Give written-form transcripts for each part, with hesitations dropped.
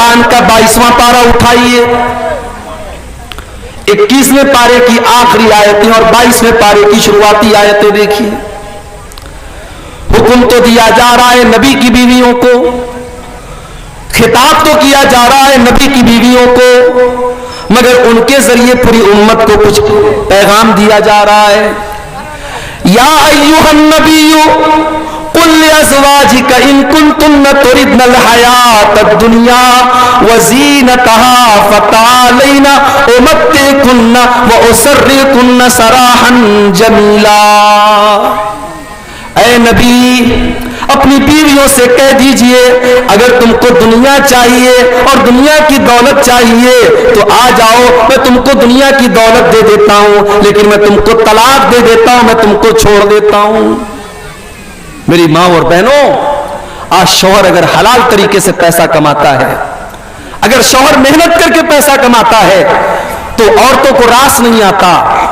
कुरान का 22वां पारा उठाइए, 21वें पारे की आखिरी आयतें और 22वें पारे की शुरुआती आयतें देखिए। हुक्म तो दिया जा रहा है नबी की बीवियों को, खिताब तो किया जा रहा है नबी की बीवियों को, मगर उनके जरिए पूरी उम्मत को कुछ पैगाम दिया जा रहा है। या अय्युहन नबिय्यु कुल लिअज़वाजिका इन कुंतुन्न तुरिदनल हयातद दुनिया व ज़ीनतहा फतअलैना उमत्तिकुन्ना व उसर्रिकुन्ना सराहन जमीला। ऐ नबी, अपनी बीवियों से कह दीजिए, अगर तुमको दुनिया चाहिए और दुनिया की दौलत चाहिए तो आ जाओ, मैं तुमको दुनिया की दौलत दे देता हूं, लेकिन मैं तुमको तलाक दे देता हूं, मैं तुमको छोड़ देता हूं। मेरी माँ और बहनों, आज शौहर अगर हलाल तरीके से पैसा कमाता है, अगर शौहर मेहनत करके पैसा कमाता है, तो औरतों को रास नहीं आता,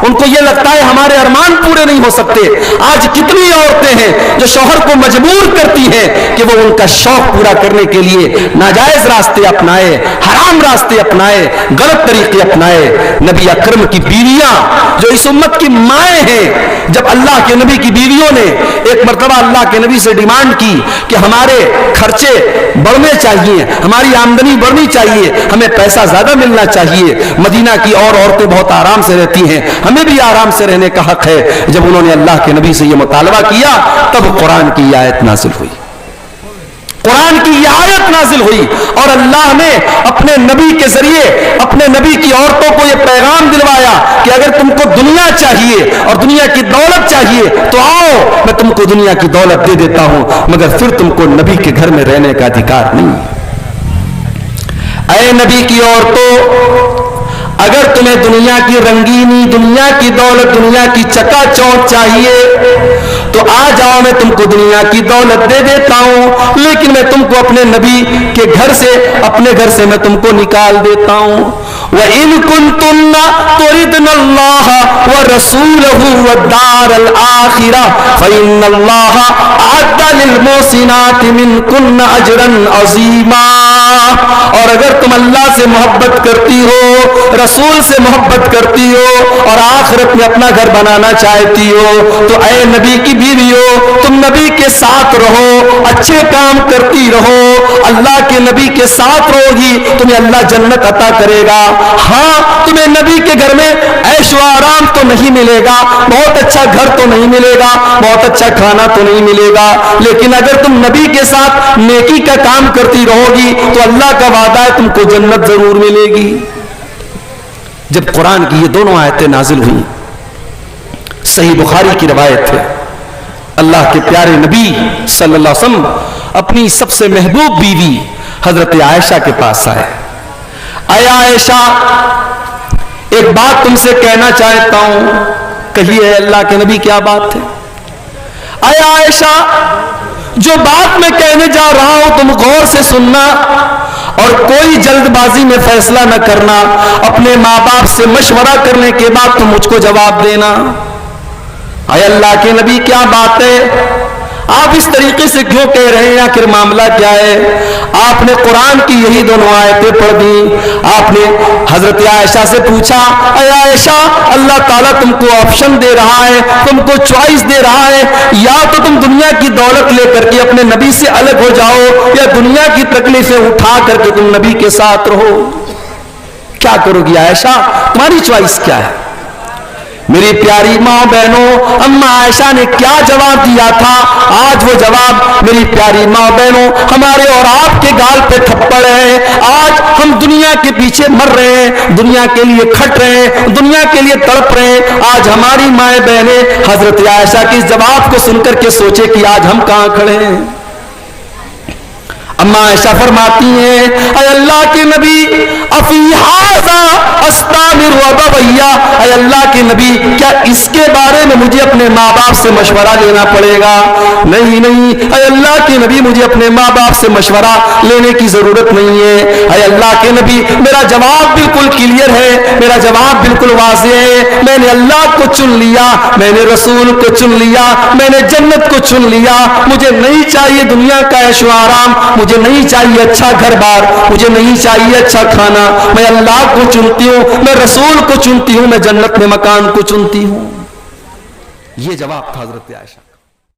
उनको यह लगता है हमारे अरमान पूरे नहीं हो सकते। आज कितनी औरतें हैं जो शौहर को मजबूर करती हैं कि वो उनका शौक पूरा करने के लिए नाजायज रास्ते अपनाए, हराम रास्ते अपनाए, गलत तरीके अपनाए। नबी अकरम की बीवियां जो इस उम्मत की माएँ हैं, जब अल्लाह के नबी की बीवियों ने एक मर्तबा अल्लाह के नबी से डिमांड की कि हमारे खर्चे बढ़ने चाहिए, हमारी आमदनी बढ़नी चाहिए, हमें पैसा ज्यादा मिलना चाहिए, मदीना की और औरतें बहुत आराम से रहती हैं, हमें भी आराम से रहने का हक है, जब उन्होंने अल्लाह के नबी से यह मुतालबा किया, तब कुरान की आयत नाजिल हुई। कुरान की यह आयत नाजिल हुई और अल्लाह ने अपने नबी के जरिए अपने नबी की औरतों को यह पैगाम दिलवाया कि अगर तुमको दुनिया चाहिए और दुनिया की दौलत चाहिए तो आओ, मैं तुमको दुनिया की दौलत दे देता हूं, मगर फिर तुमको नबी के घर में रहने का अधिकार नहीं। ऐ नबी की औरतों, अगर तुम्हें दुनिया की रंगीनी, दुनिया की दौलत, दुनिया की चकाचौंध चाहिए तो आ जाओ, मैं तुमको दुनिया की दौलत दे देता हूं, लेकिन मैं तुमको अपने नबी के घर से, अपने घर से मैं तुमको निकाल देता हूं। व इन कुंतुन्ना तुरिदनल्लाह व रसूलहु व दारल आखिरा फइन्नल्लाह अअद्दा लिल मुहसिनाति मिनकुन्ना अजरन अज़ीमा। और अगर तुम अल्लाह से मोहब्बत करती हो, रसूल से मोहब्बत करती हो और आखिरत में अपना घर बनाना चाहती हो, तो ऐ नबी की बीवियों, तुम नबी के साथ रहो, अच्छे काम करती रहो, अल्लाह के नबी के साथ रहोगी, तुम्हें अल्लाह जन्नत अता करेगा। हाँ, तुम्हें नबी के घर में ऐशो आराम तो नहीं मिलेगा, बहुत अच्छा घर तो नहीं मिलेगा, बहुत अच्छा खाना तो नहीं मिलेगा, लेकिन अगर तुम नबी के साथ नेकी का काम करती रहोगी तो अल्लाह का वादा है तुमको जन्नत जरूर मिलेगी। जब कुरान की ये दोनों आयतें नाजिल हुई, सही बुखारी की रवायत है, अल्लाह के प्यारे नबी सल्लल्लाहु अलैहि वसल्लम अपनी सबसे महबूब बीवी हजरत आयशा के पास आए। आया आयशा, एक बात तुमसे कहना चाहता हूं, कहिए अल्लाह के नबी क्या बात है। आया आयशा, जो बात मैं कहने जा रहा हूं तुम गौर से सुनना और कोई जल्दबाजी में फैसला न करना, अपने माँ बाप से मशवरा करने के बाद तुम मुझको जवाब देना। आए अल्लाह के नबी, क्या बात है, आप इस तरीके से क्यों कह रहे हैं, आखिर मामला क्या है। आपने कुरान की यही दोनों आयतें पढ़ दी, आपने हजरत आयशा से पूछा, अरे आयशा, अल्लाह ताला तुमको ऑप्शन दे रहा है, तुमको चॉइस दे रहा है, या तो तुम दुनिया की दौलत लेकर के अपने नबी से अलग हो जाओ, या दुनिया की तकलीफें उठा करके तुम नबी के साथ रहो, क्या करोगी आयशा, तुम्हारी चॉइस क्या है। मेरी प्यारी माँ बहनों, अम्मा आयशा ने क्या जवाब दिया था, आज वो जवाब मेरी प्यारी माँ बहनों हमारे और आपके गाल पे थप्पड़ है। आज हम दुनिया के पीछे मर रहे हैं, दुनिया के लिए खट रहे हैं, दुनिया के लिए तड़प रहे हैं। आज हमारी माए बहनें हजरत आयशा के इस जवाब को सुनकर के सोचे कि आज हम कहां खड़े हैं। अम्मा आयशा फरमाती हैं, अल्लाह के नबी, अफी हाज़ा अस्तामिर व बवैया, अल्लाह के नबी, क्या इसके बारे में मुझे अपने माँ बाप से मशवरा लेना पड़ेगा। नहीं नहीं, अल्लाह के नबी, मुझे अपने माँ बाप से मशवरा लेने की जरूरत नहीं है। अल्लाह के नबी, मेरा जवाब बिल्कुल क्लियर है, मेरा जवाब बिल्कुल वाज़ेह है। मैंने अल्लाह को चुन लिया, मैंने रसूल को चुन लिया, मैंने जन्नत को चुन लिया। मुझे नहीं चाहिए दुनिया का ऐशो आराम, مجھے نہیں چاہیے اچھا گھر بار، مجھے نہیں چاہیے اچھا کھانا، میں اللہ کو چنتی ہوں، میں رسول کو چنتی ہوں، میں جنت میں مکان کو چنتی ہوں. یہ جواب تھا حضرت عائشہ.